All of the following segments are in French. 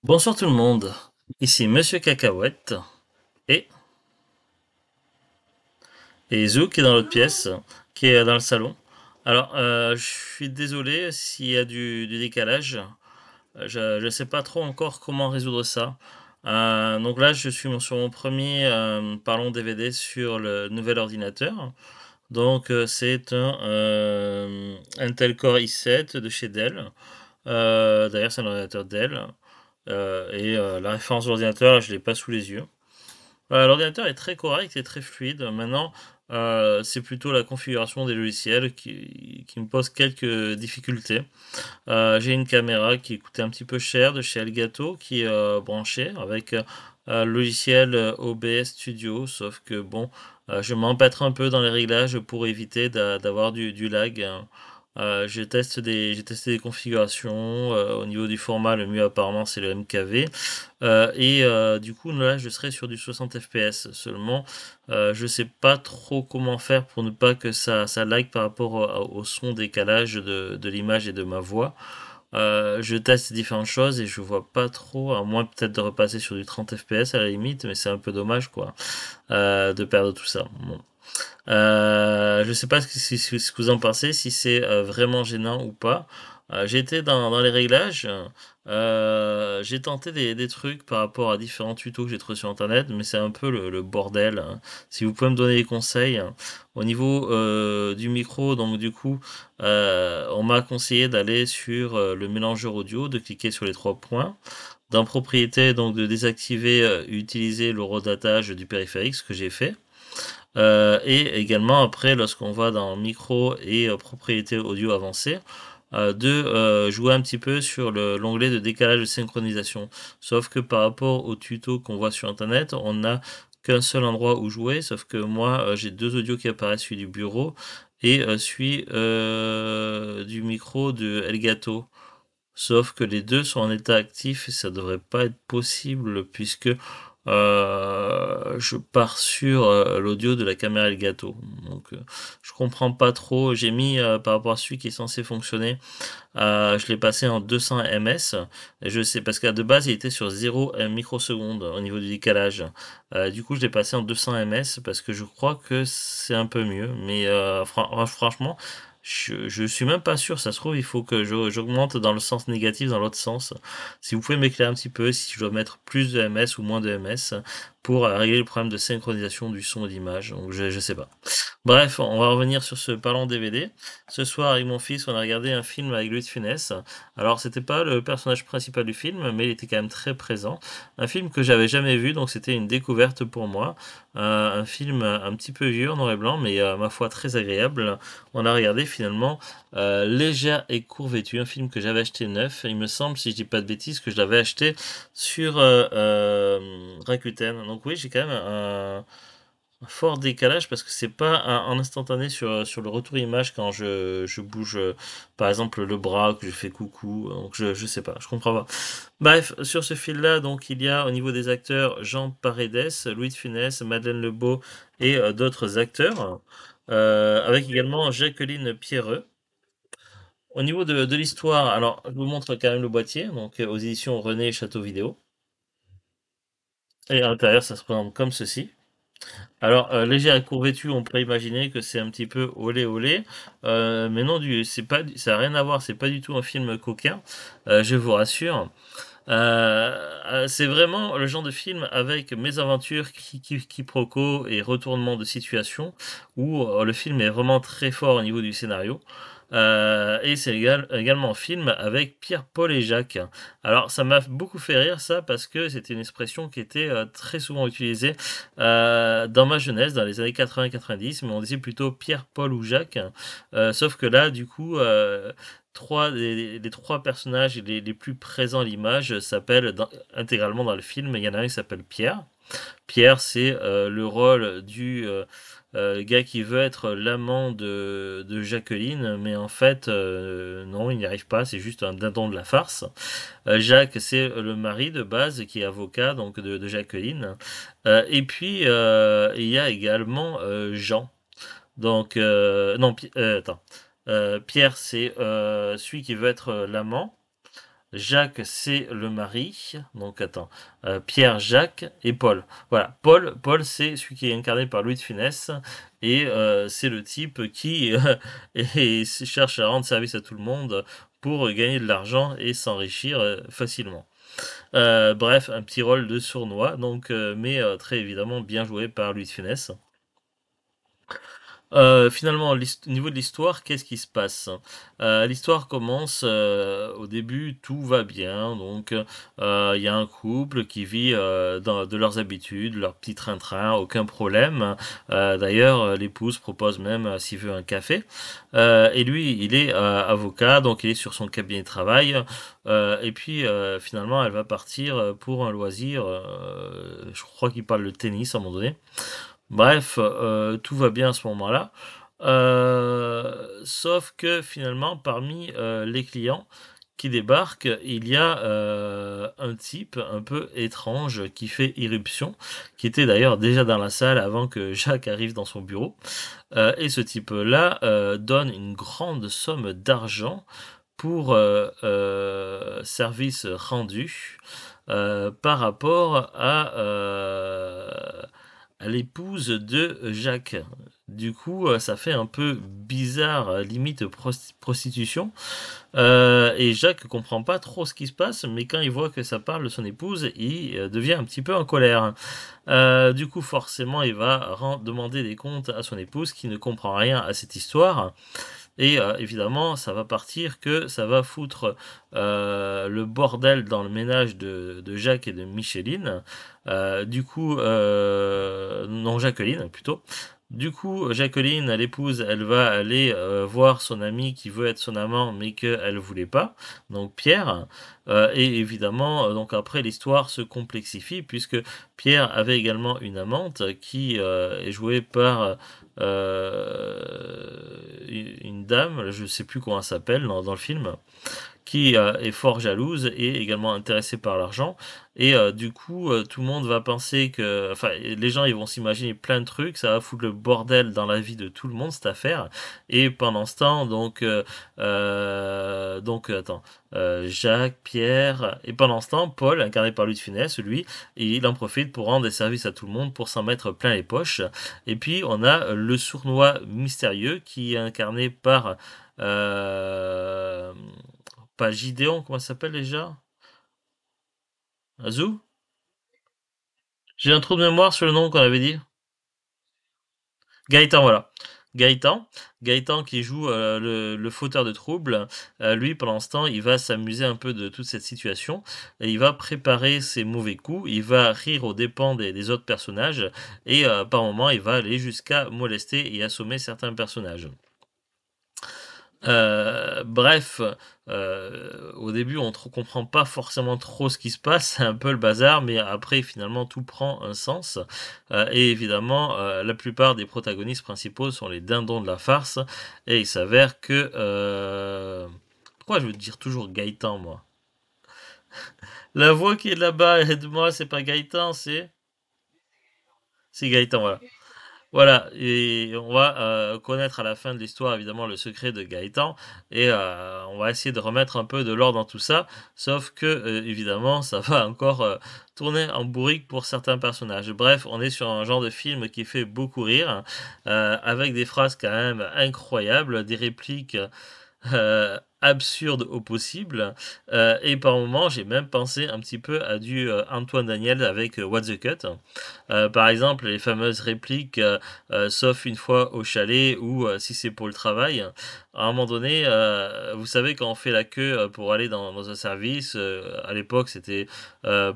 Bonsoir tout le monde, ici Monsieur Cacahuète et, et Zou qui est dans l'autre pièce, qui est dans le salon. Alors, je suis désolé s'il y a du décalage. Je ne sais pas trop encore comment résoudre ça. Donc là, je suis sur mon premier parlon DVD sur le nouvel ordinateur. Donc, c'est un Intel Core i7 de chez Dell. D'ailleurs, c'est un ordinateur Dell. La référence de l'ordinateur, je ne l'ai pas sous les yeux. L'ordinateur est très correct et très fluide. Maintenant, c'est plutôt la configuration des logiciels qui me pose quelques difficultés. J'ai une caméra qui coûtait un petit peu cher de chez Elgato qui est branchée avec le logiciel OBS Studio, sauf que bon, je m'empêtre un peu dans les réglages pour éviter d'avoir du lag, hein. J'ai testé des configurations. Au niveau du format, le mieux apparemment c'est le MKV. Du coup, là, je serai sur du 60 FPS seulement. Je sais pas trop comment faire pour ne pas que ça lag par rapport au son décalage de l'image et de ma voix. Je teste différentes choses et je vois pas trop, à moins peut-être de repasser sur du 30 FPS à la limite, mais c'est un peu dommage quoi, de perdre tout ça. Bon. Je sais pas ce que vous en pensez, si c'est vraiment gênant ou pas. J'ai été dans les réglages, j'ai tenté des trucs par rapport à différents tutos que j'ai trouvés sur internet, mais c'est un peu le bordel, hein. Si vous pouvez me donner des conseils, hein. Au niveau du micro, donc du coup, on m'a conseillé d'aller sur le mélangeur audio, de cliquer sur les trois points. Dans propriété, donc de désactiver, utiliser l'horodatage du périphérique, ce que j'ai fait. Et également après, lorsqu'on va dans micro et propriété audio avancée, de jouer un petit peu sur l'onglet de décalage de synchronisation. Sauf que par rapport au tuto qu'on voit sur internet, on n'a qu'un seul endroit où jouer, sauf que moi j'ai deux audios qui apparaissent, celui du bureau et celui du micro de Elgato. Sauf que les deux sont en état actif et ça devrait pas être possible puisque je pars sur l'audio de la caméra Elgato. Donc je comprends pas trop. J'ai mis par rapport à celui qui est censé fonctionner, je l'ai passé en 200 ms. Et je sais parce qu'à de base il était sur 0 microsecondes au niveau du décalage. Du coup je l'ai passé en 200 ms parce que je crois que c'est un peu mieux. Mais franchement, je suis même pas sûr. Ça se trouve il faut que j'augmente dans le sens négatif, dans l'autre sens. Si vous pouvez m'éclairer un petit peu, si je dois mettre plus de ms ou moins de ms pour régler le problème de synchronisation du son et de l'image. Donc je sais pas. Bref, on va revenir sur ce parlant DVD. Ce soir, avec mon fils, on a regardé un film avec Louis de Funès. Alors, c'était pas le personnage principal du film, mais il était quand même très présent. Un film que j'avais jamais vu, donc c'était une découverte pour moi. Un film un petit peu vieux en noir et blanc, mais ma foi très agréable. On a regardé finalement Légère et court vêtue, un film que j'avais acheté neuf. Il me semble, si je dis pas de bêtises, que je l'avais acheté sur Rakuten. Donc oui, j'ai quand même un fort décalage parce que c'est pas en instantané sur le retour image quand je bouge par exemple le bras, que je fais coucou. Donc je sais pas, je comprends pas. Bref, sur ce fil-là, donc il y a au niveau des acteurs Jean Paredes, Louis de Funès, Madeleine Lebeau et d'autres acteurs, avec également Jacqueline Pierreux. Au niveau de l'histoire, alors je vous montre quand même le boîtier, donc aux éditions René Château Vidéo. Et à l'intérieur, ça se présente comme ceci. Alors, léger et court vêtu, on pourrait imaginer que c'est un petit peu olé olé, mais non, c'est pas, ça n'a rien à voir, c'est pas du tout un film coquin, je vous rassure. C'est vraiment le genre de film avec mésaventures, quiproquos et retournements de situation où le film est vraiment très fort au niveau du scénario. Et c'est également un film avec Pierre, Paul et Jacques. Alors ça m'a beaucoup fait rire ça parce que c'était une expression qui était très souvent utilisée dans ma jeunesse, dans les années 80-90, mais on disait plutôt Pierre, Paul ou Jacques. Sauf que là, du coup, les trois personnages les plus présents à l'image s'appellent intégralement dans le film. Il y en a un qui s'appelle Pierre. Pierre, c'est le rôle du gars qui veut être l'amant de Jacqueline, mais en fait, non, il n'y arrive pas, c'est juste un dindon de la farce. Jacques, c'est le mari de base qui est avocat donc de Jacqueline. Et puis, il y a également Jean. Donc, non, attends. Pierre, c'est celui qui veut être l'amant. Jacques, c'est le mari. Donc attends, Pierre, Jacques et Paul. Voilà, Paul, c'est celui qui est incarné par Louis de Funès et c'est le type qui cherche à rendre service à tout le monde pour gagner de l'argent et s'enrichir facilement. Bref, un petit rôle de sournois, donc, mais très évidemment bien joué par Louis de Funès. Finalement, au niveau de l'histoire, qu'est-ce qui se passe? L'histoire commence, au début, tout va bien. Donc, il y a un couple qui vit de leurs habitudes, leur petit train-train, aucun problème. D'ailleurs, l'épouse propose même s'il veut un café. Et lui, il est avocat, donc il est sur son cabinet de travail. Et puis, finalement, elle va partir pour un loisir. Je crois qu'il parle de tennis à un moment donné. Bref, tout va bien à ce moment-là. Sauf que finalement, parmi les clients qui débarquent, il y a un type un peu étrange qui fait irruption, qui était d'ailleurs déjà dans la salle avant que Jacques arrive dans son bureau. Et ce type-là donne une grande somme d'argent pour service rendu par rapport à l'épouse de Jacques. Du coup, ça fait un peu bizarre, limite prostitution. Et Jacques comprend pas trop ce qui se passe, mais quand il voit que ça parle de son épouse, il devient un petit peu en colère. Du coup, forcément, il va demander des comptes à son épouse qui ne comprend rien à cette histoire. Et évidemment, ça va partir que ça va foutre le bordel dans le ménage de Jacques et de Micheline. Non, Jacqueline plutôt. Du coup, Jacqueline, l'épouse, elle va aller voir son ami qui veut être son amant, mais qu'elle voulait pas, donc Pierre. Et évidemment, donc après, l'histoire se complexifie, puisque Pierre avait également une amante qui est jouée par une dame, je sais plus comment elle s'appelle dans le film, qui est fort jalouse et également intéressée par l'argent. Et du coup, tout le monde va penser que, enfin, les gens ils vont s'imaginer plein de trucs, ça va foutre le bordel dans la vie de tout le monde cette affaire. Et pendant ce temps, attends, Jacques, Pierre, et pendant ce temps, Paul, incarné par Louis de Funès, lui, il en profite pour rendre des services à tout le monde, pour s'en mettre plein les poches. Et puis on a le sournois mystérieux qui est incarné par euh, pas Gideon, comment ça s'appelle déjà? Azou? J'ai un trou de mémoire sur le nom qu'on avait dit. Gaëtan, voilà. Gaëtan, Gaëtan qui joue le fauteur de trouble, lui pendant ce temps il va s'amuser un peu de toute cette situation et il va préparer ses mauvais coups, il va rire aux dépens des autres personnages et par moments il va aller jusqu'à molester et assommer certains personnages. Bref, au début, on ne comprend pas forcément trop ce qui se passe, c'est un peu le bazar, mais après, finalement, tout prend un sens. Et évidemment, la plupart des protagonistes principaux sont les dindons de la farce, et il s'avère que... Pourquoi je veux dire toujours Gaëtan, moi? La voix qui est là-bas, aide-moi, c'est pas Gaëtan, c'est... C'est Gaëtan, voilà. Voilà, et on va connaître à la fin de l'histoire évidemment le secret de Gaëtan et on va essayer de remettre un peu de l'ordre dans tout ça, sauf que évidemment ça va encore tourner en bourrique pour certains personnages. Bref, on est sur un genre de film qui fait beaucoup rire, avec des phrases quand même incroyables, des répliques absurde au possible. Et par moments, j'ai même pensé un petit peu à du Antoine Daniel avec What the Cut. Par exemple, les fameuses répliques, sauf une fois au chalet ou si c'est pour le travail. À un moment donné, vous savez, quand on fait la queue pour aller dans un service, à l'époque, c'était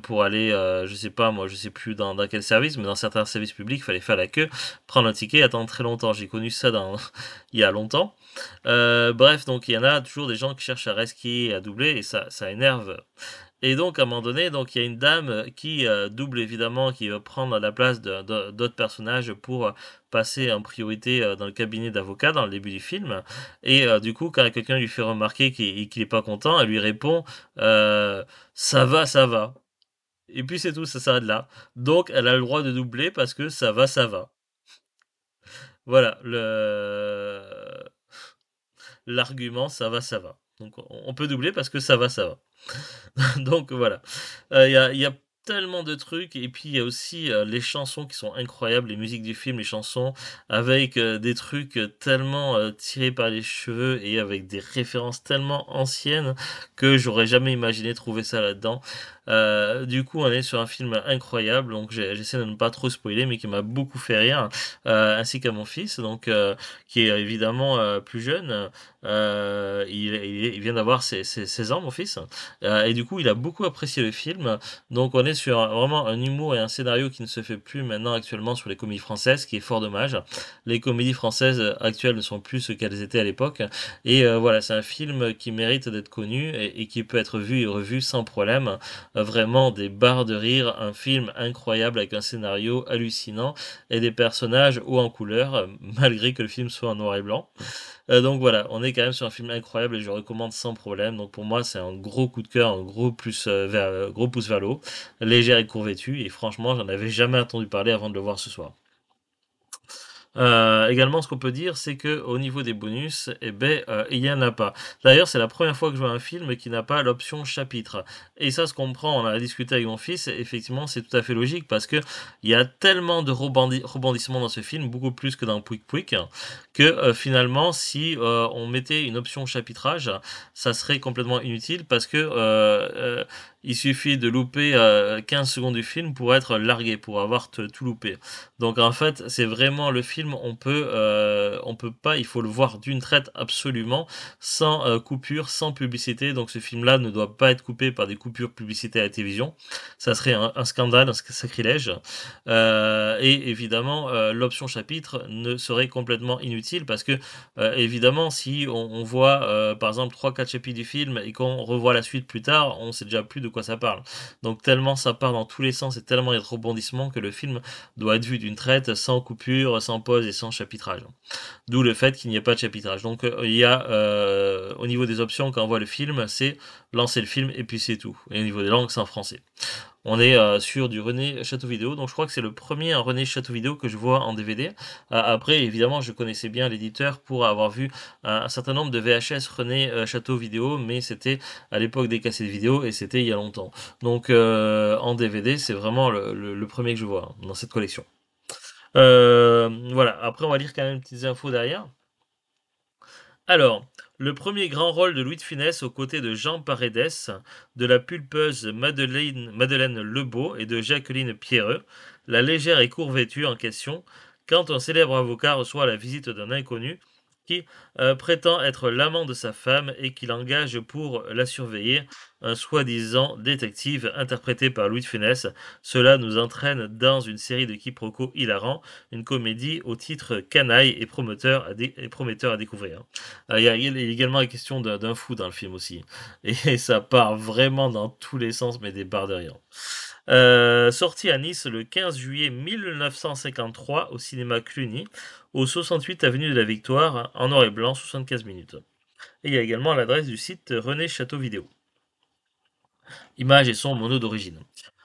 pour aller, je sais pas, moi, je sais plus dans quel service, mais dans certains services publics, il fallait faire la queue, prendre un ticket, attendre très longtemps. J'ai connu ça il y a longtemps. Bref, donc il y en a toujours des gens qui cherchent à resquiller, à doubler, et ça énerve. Et donc à un moment donné, donc il y a une dame qui double évidemment, qui va prendre la place d'autres personnages pour passer en priorité dans le cabinet d'avocat dans le début du film. Et du coup, quand quelqu'un lui fait remarquer qu'il est pas content, elle lui répond ça va, ça va. Et puis c'est tout, ça s'arrête là. Donc elle a le droit de doubler parce que ça va, ça va. Voilà, l'argument ça va, ça va. Donc on peut doubler parce que ça va, ça va. Donc voilà, il y a tellement de trucs et puis il y a aussi, les chansons qui sont incroyables, les musiques du film, les chansons avec, des trucs, tellement, tirés par les cheveux et avec des références tellement anciennes que j'aurais jamais imaginé trouver ça là-dedans. Du coup, on est sur un film incroyable, donc j'essaie de ne pas trop spoiler, mais qui m'a beaucoup fait rire, ainsi qu'à mon fils, donc qui est évidemment, plus jeune. Il vient d'avoir ses 16 ans, mon fils. Et du coup, il a beaucoup apprécié le film. Donc, on est sur vraiment un humour et un scénario qui ne se fait plus maintenant actuellement sur les comédies françaises, ce qui est fort dommage. Les comédies françaises actuelles ne sont plus ce qu'elles étaient à l'époque. Et voilà, c'est un film qui mérite d'être connu et qui peut être vu et revu sans problème. Vraiment des barres de rire, un film incroyable avec un scénario hallucinant et des personnages hauts en couleur, malgré que le film soit en noir et blanc. Donc voilà, on est quand même sur un film incroyable et je le recommande sans problème. Donc pour moi, c'est un gros coup de cœur, un gros plus, gros pouce vers le haut, légère et court-vêtue et franchement, j'en avais jamais entendu parler avant de le voir ce soir. Également, ce qu'on peut dire, c'est que au niveau des bonus, eh ben, il y en a pas. D'ailleurs, c'est la première fois que je vois un film qui n'a pas l'option chapitre. Et ça se comprend, on en a discuté avec mon fils, effectivement, c'est tout à fait logique parce que il y a tellement de rebondissements dans ce film, beaucoup plus que dans Pouic Pouic, que finalement, si on mettait une option chapitrage, ça serait complètement inutile parce que il suffit de louper 15 secondes du film pour être largué, pour avoir tout loupé. Donc en fait, c'est vraiment le film, on peut pas, il faut le voir d'une traite absolument, sans coupure, sans publicité. Donc ce film-là ne doit pas être coupé par des coupures publicitaires à la télévision. Ça serait un scandale, un sacrilège. Et évidemment, l'option chapitre ne serait complètement inutile parce que évidemment, si on voit par exemple trois quatre chapitres du film et qu'on revoit la suite plus tard, on sait déjà plus de quoi ça parle. Donc tellement ça part dans tous les sens et tellement il y a de rebondissements que le film doit être vu d'une traite, sans coupure, sans pause et sans chapitrage. D'où le fait qu'il n'y ait pas de chapitrage. Donc il y a au niveau des options quand on voit le film, c'est lancer le film et puis c'est tout. Et au niveau des langues, c'est en français. On est sur du René Château Vidéo, donc je crois que c'est le premier René Château Vidéo que je vois en DVD. Après, évidemment, je connaissais bien l'éditeur pour avoir vu un certain nombre de VHS René Château Vidéo, mais c'était à l'époque des cassettes vidéo et c'était il y a longtemps. Donc en DVD, c'est vraiment le premier que je vois dans cette collection. Voilà, après on va lire quand même des petites infos derrière. Alors, le premier grand rôle de Louis de Funès aux côtés de Jean Paredes, de la pulpeuse Madeleine Lebeau et de Jacqueline Pierreux, la légère et court vêtue en question, quand un célèbre avocat reçoit la visite d'un inconnu qui prétend être l'amant de sa femme et qui l'engage pour la surveiller, un soi-disant détective interprété par Louis de Funès. Cela nous entraîne dans une série de quiproquos hilarants, une comédie au titre canaille et prometteur à découvrir. Il y a également la question d'un fou dans le film aussi. Et ça part vraiment dans tous les sens, mais des barres de rire. Sorti à Nice le 15 juillet 1953 au cinéma Cluny, au 68 avenue de la Victoire, en noir et blanc, 75 minutes. Et il y a également l'adresse du site René Château Vidéo. Images et son mono d'origine.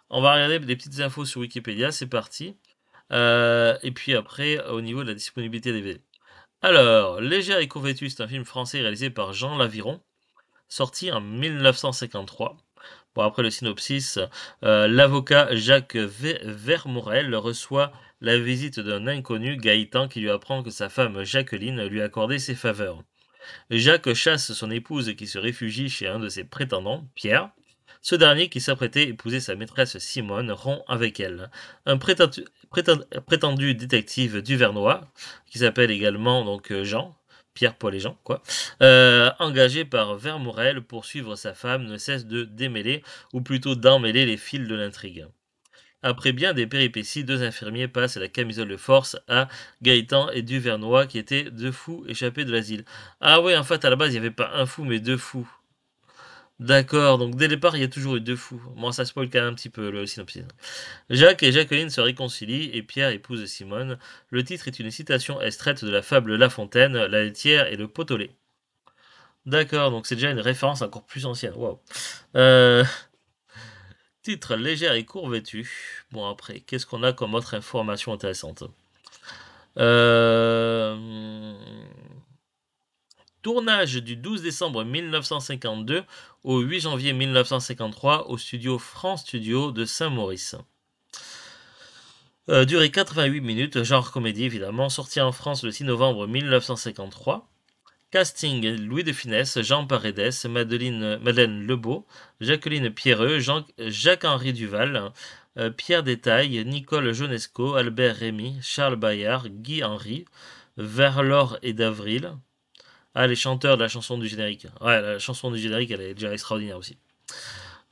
On va regarder des petites infos sur Wikipédia, c'est parti. Et puis après, au niveau de la disponibilité des DVD. Alors, Légère et Courvêtue, c'est un film français réalisé par Jean Laviron, sorti en 1953. Bon, après le synopsis, l'avocat Jacques Vermorel reçoit la visite d'un inconnu, Gaëtan, qui lui apprend que sa femme Jacqueline lui a accordé ses faveurs. Jacques chasse son épouse qui se réfugie chez un de ses prétendants, Pierre. Ce dernier, qui s'apprêtait à épouser sa maîtresse Simone, rompt avec elle. Un prétendu détective duvernois, qui s'appelle également donc Jean, Pierre, Paul et Jean, quoi, engagé par Vermorel pour suivre sa femme, ne cesse de démêler, ou plutôt d'emmêler les fils de l'intrigue. Après bien des péripéties, deux infirmiers passent la camisole de force à Gaëtan et Duvernois, qui étaient deux fous échappés de l'asile. Ah ouais, en fait, à la base, il n'y avait pas un fou, mais deux fous. D'accord, donc dès le départ, il y a toujours eu deux fous. Moi, ça spoil quand même un petit peu le synopsis. Jacques et Jacqueline se réconcilient et Pierre épouse Simone. Le titre est une citation extraite de la fable La Fontaine, la laitière et le pot au lait. D'accord, donc c'est déjà une référence encore plus ancienne. Waouh. Euh, Titre légère et court vêtu. Bon, après, qu'est-ce qu'on a comme autre information intéressante? Euh, Tournage du 12 décembre 1952 au 8 janvier 1953 au studio France Studio de Saint-Maurice. Durée 88 minutes, genre comédie évidemment, sorti en France le 6 novembre 1953. Casting: Louis de Funès, Jean Paredes, Madeleine Lebeau, Jacqueline Pierreux, Jacques-Henri Duval, Pierre Détaille, Nicole Jonesco, Albert Rémy, Charles Bayard, Guy Henry, Verlore et d'Avril. Ah, les chanteurs de la chanson du générique. Ouais, la chanson du générique, elle est déjà extraordinaire aussi.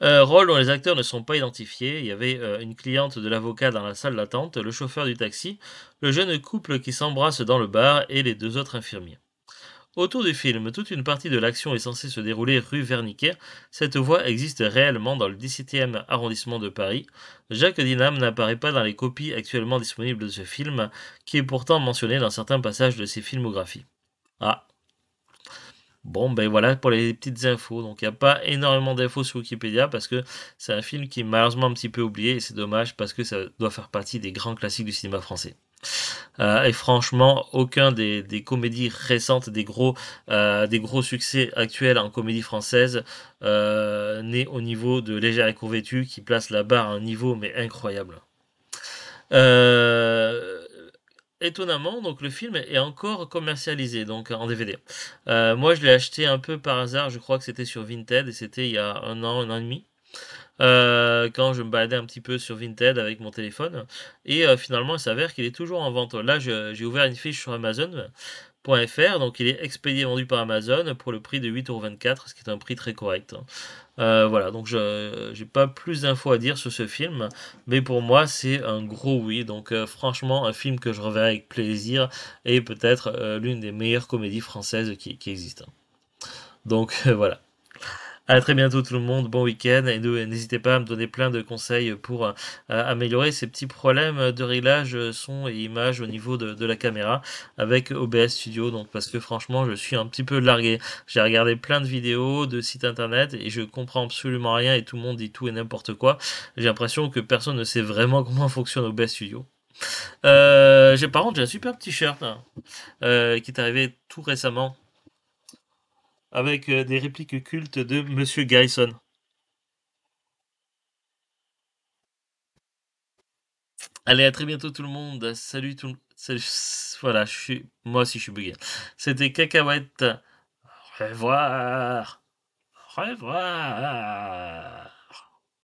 Rôle dont les acteurs ne sont pas identifiés. Il y avait une cliente de l'avocat dans la salle d'attente, le chauffeur du taxi, le jeune couple qui s'embrasse dans le bar et les deux autres infirmiers. Autour du film, toute une partie de l'action est censée se dérouler rue Verniquet. Cette voie existe réellement dans le 17e arrondissement de Paris. Jacques Dinam n'apparaît pas dans les copies actuellement disponibles de ce film, qui est pourtant mentionné dans certains passages de ses filmographies. Ah, bon, ben voilà pour les petites infos. Donc il n'y a pas énormément d'infos sur Wikipédia parce que c'est un film qui est malheureusement un petit peu oublié et c'est dommage parce que ça doit faire partie des grands classiques du cinéma français. Et franchement, aucun des comédies récentes, des gros succès actuels en comédie française n'est au niveau de Légère et Courvêtue qui place la barre à un niveau mais incroyable. Euh, Étonnamment, donc le film est encore commercialisé donc en DVD. Moi, je l'ai acheté un peu par hasard. Je crois que c'était sur Vinted et c'était il y a un an et demi. Quand je me baladais un petit peu sur Vinted avec mon téléphone. Et finalement, il s'avère qu'il est toujours en vente. Là, j'ai ouvert une fiche sur Amazon.fr, donc il est expédié vendu par Amazon pour le prix de 8,24 €, ce qui est un prix très correct. Voilà, donc je j'ai pas plus d'infos à dire sur ce film, mais pour moi c'est un gros oui. Donc franchement, un film que je reverrai avec plaisir et peut-être l'une des meilleures comédies françaises qui existent. Donc voilà. À très bientôt tout le monde, bon week-end et n'hésitez pas à me donner plein de conseils pour améliorer ces petits problèmes de réglage son et image au niveau de la caméra avec OBS Studio. Donc parce que franchement je suis un petit peu largué. J'ai regardé plein de vidéos, de sites internet et je comprends absolument rien et tout le monde dit tout et n'importe quoi. J'ai l'impression que personne ne sait vraiment comment fonctionne OBS Studio. Par contre j'ai un super t-shirt hein, qui est arrivé tout récemment avec des répliques cultes de Monsieur Garrison. Allez, à très bientôt tout le monde. Salut tout le salut. Voilà, moi aussi je suis bugué. C'était Cacahuète. Au revoir. Au revoir.